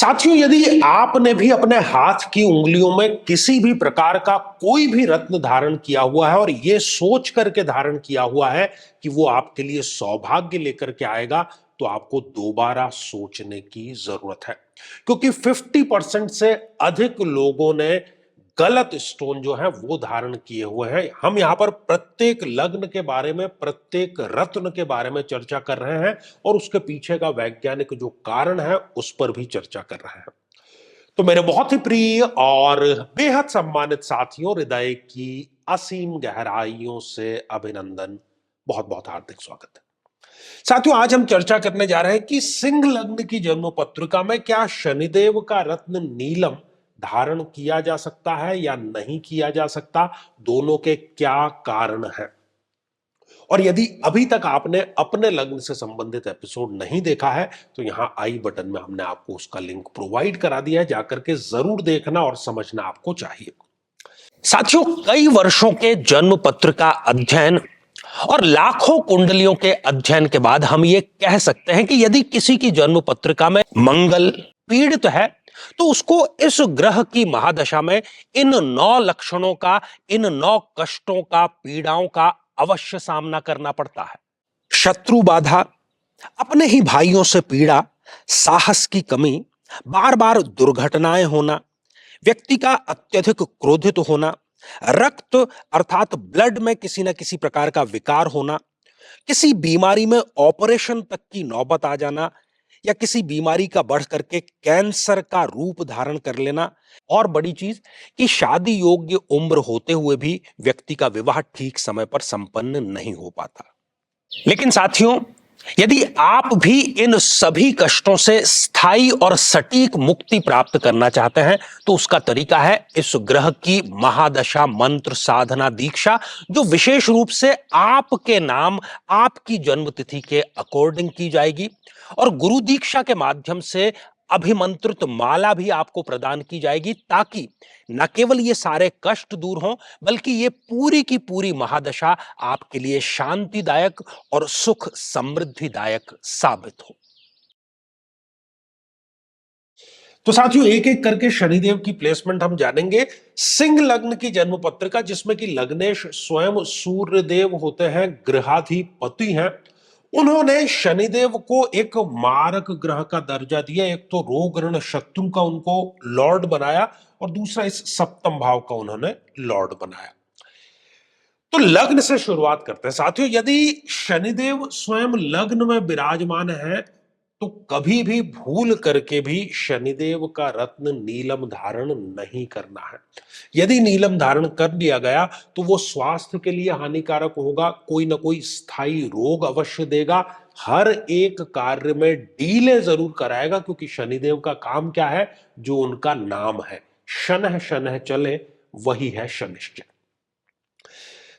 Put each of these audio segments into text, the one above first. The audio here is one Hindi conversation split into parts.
साथियों, यदि आपने भी अपने हाथ की उंगलियों में किसी भी प्रकार का कोई भी रत्न धारण किया हुआ है और यह सोच करके धारण किया हुआ है कि वो आपके लिए सौभाग्य लेकर के आएगा, तो आपको दोबारा सोचने की जरूरत है। क्योंकि 50% से अधिक लोगों ने गलत स्टोन जो है वो धारण किए हुए हैं। हम यहां पर प्रत्येक लग्न के बारे में, प्रत्येक रत्न के बारे में चर्चा कर रहे हैं और उसके पीछे का वैज्ञानिक जो कारण है उस पर भी चर्चा कर रहे हैं। तो मेरे बहुत ही प्रिय और बेहद सम्मानित साथियों, हृदय की असीम गहराइयों से अभिनंदन, बहुत बहुत हार्दिक स्वागत है। साथियों, आज हम चर्चा करने जा रहे हैं कि सिंह लग्न की जन्म पत्रिका में क्या शनिदेव का रत्न नीलम धारण किया जा सकता है या नहीं किया जा सकता, दोनों के क्या कारण हैं। और यदि अभी तक आपने अपने लग्न से संबंधित एपिसोड नहीं देखा है तो यहां आई बटन में हमने आपको उसका लिंक प्रोवाइड करा दिया है, जाकर के जरूर देखना और समझना आपको चाहिए। साथियों, कई वर्षों के जन्म पत्र का अध्ययन और लाखों कुंडलियों के अध्ययन के बाद हम ये कह सकते हैं कि यदि किसी की जन्म पत्रिका में मंगल पीड़ित है तो उसको इस ग्रह की महादशा में इन 9 लक्षणों का, इन 9 कष्टों का, पीड़ाओं का अवश्य सामना करना पड़ता है। शत्रु बाधा, अपने ही भाइयों से पीड़ा, साहस की कमी, बार बार दुर्घटनाएं होना, व्यक्ति का अत्यधिक क्रोधित होना, रक्त अर्थात ब्लड में किसी न किसी प्रकार का विकार होना, किसी बीमारी में ऑपरेशन तक की नौबत आ जाना या किसी बीमारी का बढ़ करके कैंसर का रूप धारण कर लेना, और बड़ी चीज कि शादी योग्य उम्र होते हुए भी व्यक्ति का विवाह ठीक समय पर संपन्न नहीं हो पाता। लेकिन साथियों, यदि आप भी इन सभी कष्टों से स्थायी और सटीक मुक्ति प्राप्त करना चाहते हैं तो उसका तरीका है इस ग्रह की महादशा मंत्र साधना दीक्षा, जो विशेष रूप से आपके नाम, आपकी जन्मतिथि के अकॉर्डिंग की जाएगी। और गुरु दीक्षा के माध्यम से अभिमंत्रित माला भी आपको प्रदान की जाएगी, ताकि न केवल ये सारे कष्ट दूर हों बल्कि ये पूरी की पूरी महादशा आपके लिए शांतिदायक और सुख समृद्धिदायक साबित हो। तो साथियों, एक एक करके शनिदेव की प्लेसमेंट हम जानेंगे। सिंह लग्न की जन्म पत्रिका, जिसमें कि लग्नेश स्वयं सूर्यदेव होते हैं, ग्रहाधिपति हैं, उन्होंने शनिदेव को एक मारक ग्रह का दर्जा दिया। एक तो रोग ऋण शत्रु का उनको लॉर्ड बनाया और दूसरा इस सप्तम भाव का उन्होंने लॉर्ड बनाया। तो लग्न से शुरुआत करते हैं साथियों। यदि शनिदेव स्वयं लग्न में विराजमान है तो कभी भी भूल करके भी शनिदेव का रत्न नीलम धारण नहीं करना है। यदि नीलम धारण कर लिया गया तो वो स्वास्थ्य के लिए हानिकारक होगा, कोई ना कोई स्थायी रोग अवश्य देगा, हर एक कार्य में डीले जरूर कराएगा, क्योंकि शनिदेव का काम क्या है, जो उनका नाम है, शनह शनह चले वही है शनिश्चय।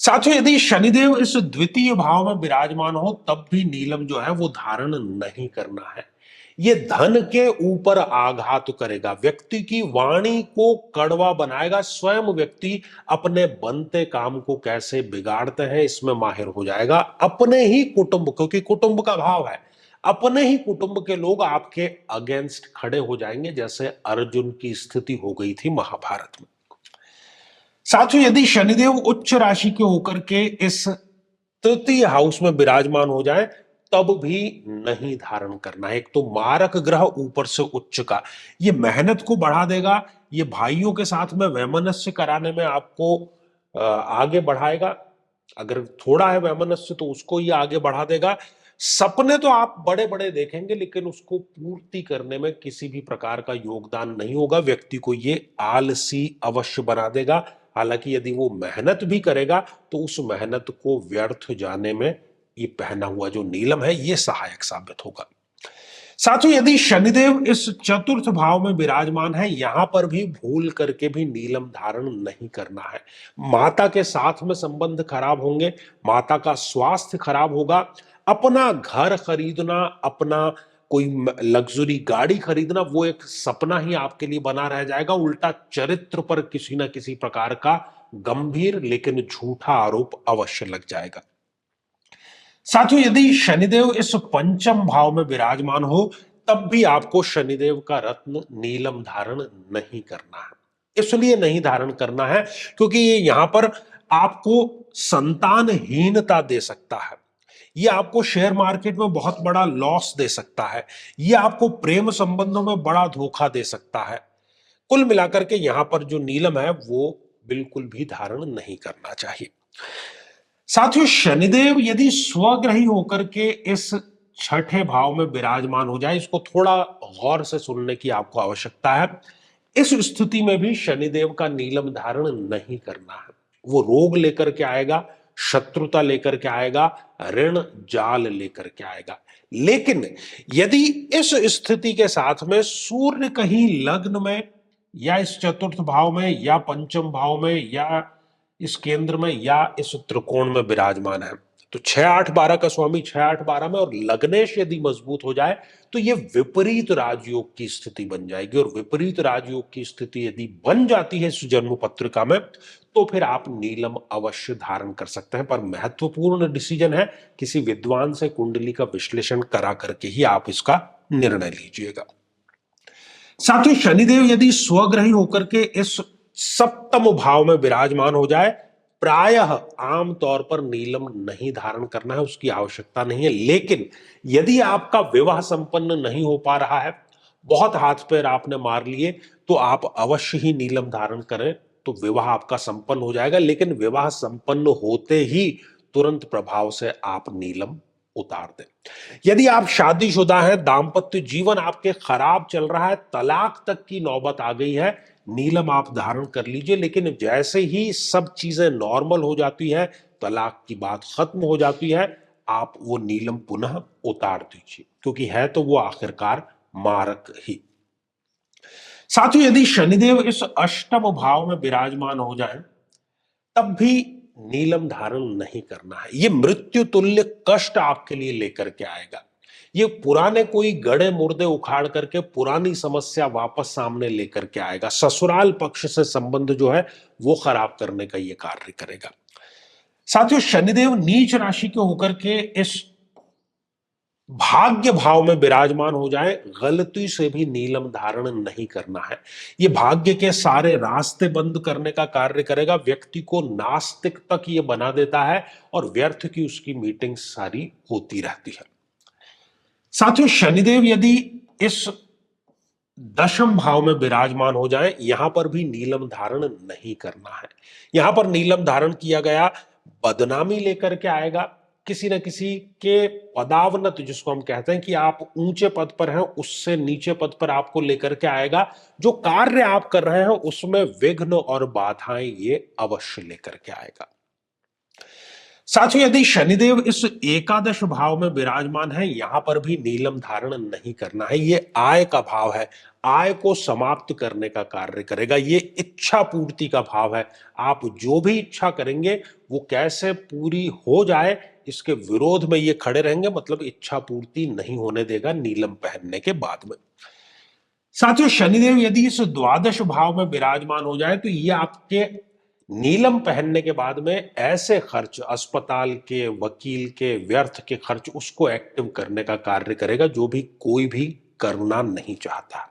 साथियों, यदि शनिदेव इस द्वितीय भाव में विराजमान हो तब भी नीलम जो है वो धारण नहीं करना है। ये धन के ऊपर आघात करेगा, व्यक्ति की वाणी को कड़वा बनाएगा, स्वयं व्यक्ति अपने बनते काम को कैसे बिगाड़ते हैं इसमें माहिर हो जाएगा। अपने ही कुटुंब, क्योंकि कुटुंब का भाव है, अपने ही कुटुंब के लोग आपके अगेंस्ट खड़े हो जाएंगे, जैसे अर्जुन की स्थिति हो गई थी महाभारत में। साथियों, यदि शनिदेव उच्च राशि के होकर के इस तृतीय हाउस में विराजमान हो जाए तब भी नहीं धारण करना है। एक तो मारक ग्रह, ऊपर से उच्च का, ये मेहनत को बढ़ा देगा, ये भाइयों के साथ में वैमनस्य कराने में आपको आगे बढ़ाएगा। अगर थोड़ा है वैमनस्य तो उसको ये आगे बढ़ा देगा। सपने तो आप बड़े बड़े देखेंगे लेकिन उसको पूर्ति करने में किसी भी प्रकार का योगदान नहीं होगा, व्यक्ति को ये आलसी अवश्य बना देगा। हालांकि यदि वो मेहनत भी करेगा तो उस मेहनत को व्यर्थ जाने में ये पहना हुआ जो नीलम है ये सहायक साबित होगा। साथियों, यदि शनिदेव इस चतुर्थ भाव में विराजमान है, यहां पर भी भूल करके भी नीलम धारण नहीं करना है। माता के साथ में संबंध खराब होंगे, माता का स्वास्थ्य खराब होगा, अपना घर खरीदना, अपना कोई लग्जरी गाड़ी खरीदना, वो एक सपना ही आपके लिए बना रह जाएगा। उल्टा चरित्र पर किसी ना किसी प्रकार का गंभीर लेकिन झूठा आरोप अवश्य लग जाएगा। साथियों, यदि शनिदेव इस पंचम भाव में विराजमान हो तब भी आपको शनिदेव का रत्न नीलम धारण नहीं करना है। इसलिए नहीं धारण करना है क्योंकि ये यहां पर आपको संतानहीनता दे सकता है, ये आपको शेयर मार्केट में बहुत बड़ा लॉस दे सकता है, ये आपको प्रेम संबंधों में बड़ा धोखा दे सकता है। कुल मिलाकर के यहां पर जो नीलम है वो बिल्कुल भी धारण नहीं करना चाहिए। साथियों, शनिदेव यदि स्वग्रही होकर के इस छठे भाव में विराजमान हो जाए, इसको थोड़ा गौर से सुनने की आपको आवश्यकता है। इस स्थिति में भी शनिदेव का नीलम धारण नहीं करना है। वो रोग लेकर के आएगा, शत्रुता लेकर के आएगा, ऋण जाल लेकर के आएगा। लेकिन यदि इस स्थिति के साथ में सूर्य कहीं लग्न में या इस चतुर्थ भाव में या पंचम भाव में या इस केंद्र में या इस त्रिकोण में विराजमान है, तो 6-8-12 का स्वामी 6-8-12 में और लग्नेश यदि मजबूत हो जाए तो ये विपरीत राजयोग की स्थिति बन जाएगी। और विपरीत राजयोग की स्थिति यदि बन जाती है इस जन्म पत्रिका में, तो फिर आप नीलम अवश्य धारण कर सकते हैं। पर महत्वपूर्ण डिसीजन है, किसी विद्वान से कुंडली का विश्लेषण करा करके ही आप इसका निर्णय लीजिएगा। साथ ही शनिदेव यदि स्वग्रही होकर के इस सप्तम भाव में विराजमान हो जाए, प्रायः आमतौर पर नीलम नहीं धारण करना है, उसकी आवश्यकता नहीं है। लेकिन यदि आपका विवाह संपन्न नहीं हो पा रहा है, बहुत हाथ पैर आपने मार लिए, तो आप अवश्य ही नीलम धारण करें, तो विवाह आपका संपन्न हो जाएगा। लेकिन विवाह संपन्न होते ही तुरंत प्रभाव से आप नीलम उतार दें। यदि आप शादीशुदा हैं, दाम्पत्य जीवन आपके खराब चल रहा है, तलाक तक की नौबत आ गई है, नीलम आप धारण कर लीजिए। लेकिन जैसे ही सब चीजें नॉर्मल हो जाती है, तलाक की बात खत्म हो जाती है, आप वो नीलम पुनः उतार दीजिए, क्योंकि है तो वो आखिरकार मारक ही। साथियों, यदि शनिदेव इस अष्टम भाव में विराजमान हो जाए, तब भी नीलम धारण नहीं करना है। ये मृत्यु तुल्य कष्ट आपके लिए लेकर के आएगा। ये पुराने कोई गड़े मुर्दे उखाड़ करके पुरानी समस्या वापस सामने लेकर के आएगा। ससुराल पक्ष से संबंध जो है वो खराब करने का ये कार्य करेगा। साथियों, शनिदेव नीच राशि के होकर के इस भाग्य भाव में विराजमान हो जाए, गलती से भी नीलम धारण नहीं करना है। ये भाग्य के सारे रास्ते बंद करने का कार्य करेगा, व्यक्ति को नास्तिक तक ये बना देता है और व्यर्थ की उसकी मीटिंग सारी होती रहती है। साथियों, शनिदेव यदि इस दशम भाव में विराजमान हो जाए, यहां पर भी नीलम धारण नहीं करना है। यहां पर नीलम धारण किया गया बदनामी लेकर के आएगा, किसी न किसी के पदावनत, जिसको हम कहते हैं कि आप ऊंचे पद पर हैं, उससे नीचे पद पर आपको लेकर के आएगा। जो कार्य आप कर रहे हैं उसमें विघ्न और बाधाएं ये अवश्य लेकर के आएगा। साथियों, यदि शनिदेव इस एकादश भाव में विराजमान है, यहां पर भी नीलम धारण नहीं करना है। ये आय का भाव है, आय को समाप्त करने का कार्य करेगा। ये इच्छा पूर्ति का भाव है, आप जो भी इच्छा करेंगे वो कैसे पूरी हो जाए इसके विरोध में ये खड़े रहेंगे, मतलब इच्छा पूर्ति नहीं होने देगा नीलम पहनने के बाद में। साथियों, शनिदेव यदि इस द्वादश भाव में विराजमान हो जाए, तो ये आपके नीलम पहनने के बाद में ऐसे खर्च, अस्पताल के, वकील के, व्यर्थ के खर्च, उसको एक्टिव करने का कार्य करेगा, जो भी कोई भी करना नहीं चाहता।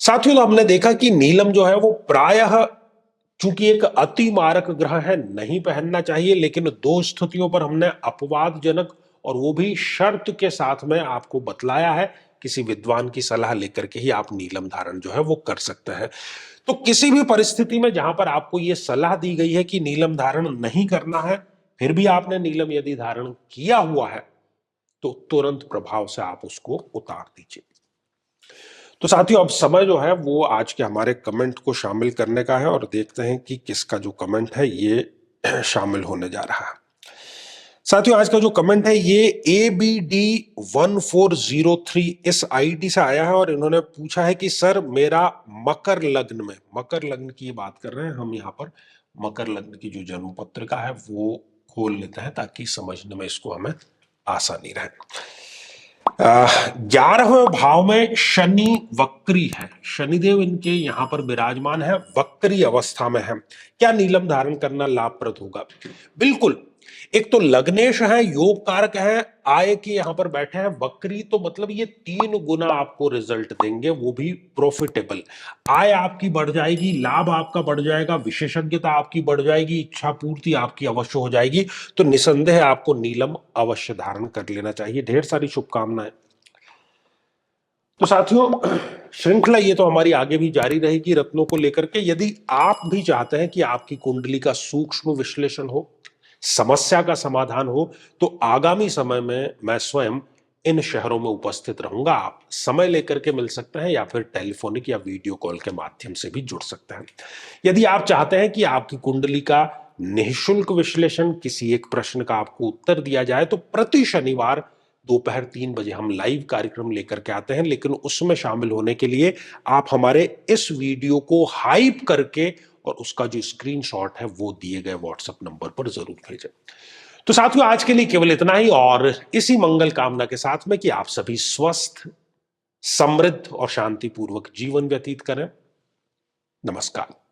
साथियों, तो हमने देखा कि नीलम जो है वो प्रायः, चूंकि एक अति मारक ग्रह है, नहीं पहनना चाहिए। लेकिन दो स्थितियों पर हमने अपवादजनक और वो भी शर्त के साथ में आपको बतलाया है, किसी विद्वान की सलाह लेकर के ही आप नीलम धारण जो है वो कर सकते हैं। तो किसी भी परिस्थिति में जहां पर आपको ये सलाह दी गई है कि नीलम धारण नहीं करना है, फिर भी आपने नीलम यदि धारण किया हुआ है, तो तुरंत प्रभाव से आप उसको उतार दीजिए। तो साथियों, अब समय जो है वो आज के हमारे कमेंट को शामिल करने का है और देखते हैं कि किसका जो कमेंट है ये शामिल होने जा रहा है। साथियों, आज का जो कमेंट है ये ABD1403 इस आईडी से आया है और इन्होंने पूछा है कि सर, मेरा मकर लग्न में, मकर लग्न की बात कर रहे हैं हम यहाँ पर, मकर लग्न की जो जन्म पत्रिका है वो खोल लेते हैं ताकि समझने में इसको हमें आसानी रहे। 11वें भाव में शनि वक्री है, शनिदेव इनके यहां पर विराजमान है, वक्री अवस्था में है। क्या नीलम धारण करना लाभप्रद होगा? बिल्कुल। एक तो लग्नेश है, योग कारक है, आय के यहां पर बैठे हैं वक्री, तो मतलब ये 3 गुना आपको रिजल्ट देंगे, वो भी प्रॉफिटेबल। आय आपकी बढ़ जाएगी, लाभ आपका बढ़ जाएगा, विशेषज्ञता आपकी बढ़ जाएगी, इच्छा पूर्ति आपकी अवश्य हो जाएगी। तो निसंदेह आपको नीलम अवश्य धारण कर लेना चाहिए। ढेर सारी शुभकामनाएं। तो साथियों, श्रृंखला ये तो हमारी आगे भी जारी रहेगी रत्नों को लेकर के। यदि आप भी चाहते हैं कि आपकी कुंडली का सूक्ष्म विश्लेषण हो, समस्या का समाधान हो, तो आगामी समय में मैं स्वयं इन शहरों में उपस्थित रहूंगा। आप समय लेकर के मिल सकते हैं या फिर टेलीफोनिक या वीडियो कॉल के माध्यम से भी जुड़ सकते हैं। यदि आप चाहते हैं कि आपकी कुंडली का निःशुल्क विश्लेषण, किसी एक प्रश्न का आपको उत्तर दिया जाए, तो प्रति शनिवार दोपहर 3 बजे हम लाइव कार्यक्रम लेकर के आते हैं। लेकिन उसमें शामिल होने के लिए आप हमारे इस वीडियो को हाइप करके और उसका जो स्क्रीनशॉट है वो दिए गए व्हाट्सएप नंबर पर जरूर भेजें। तो साथियों, आज के लिए केवल इतना ही, और इसी मंगल कामना के साथ में कि आप सभी स्वस्थ, समृद्ध और शांतिपूर्वक जीवन व्यतीत करें। नमस्कार।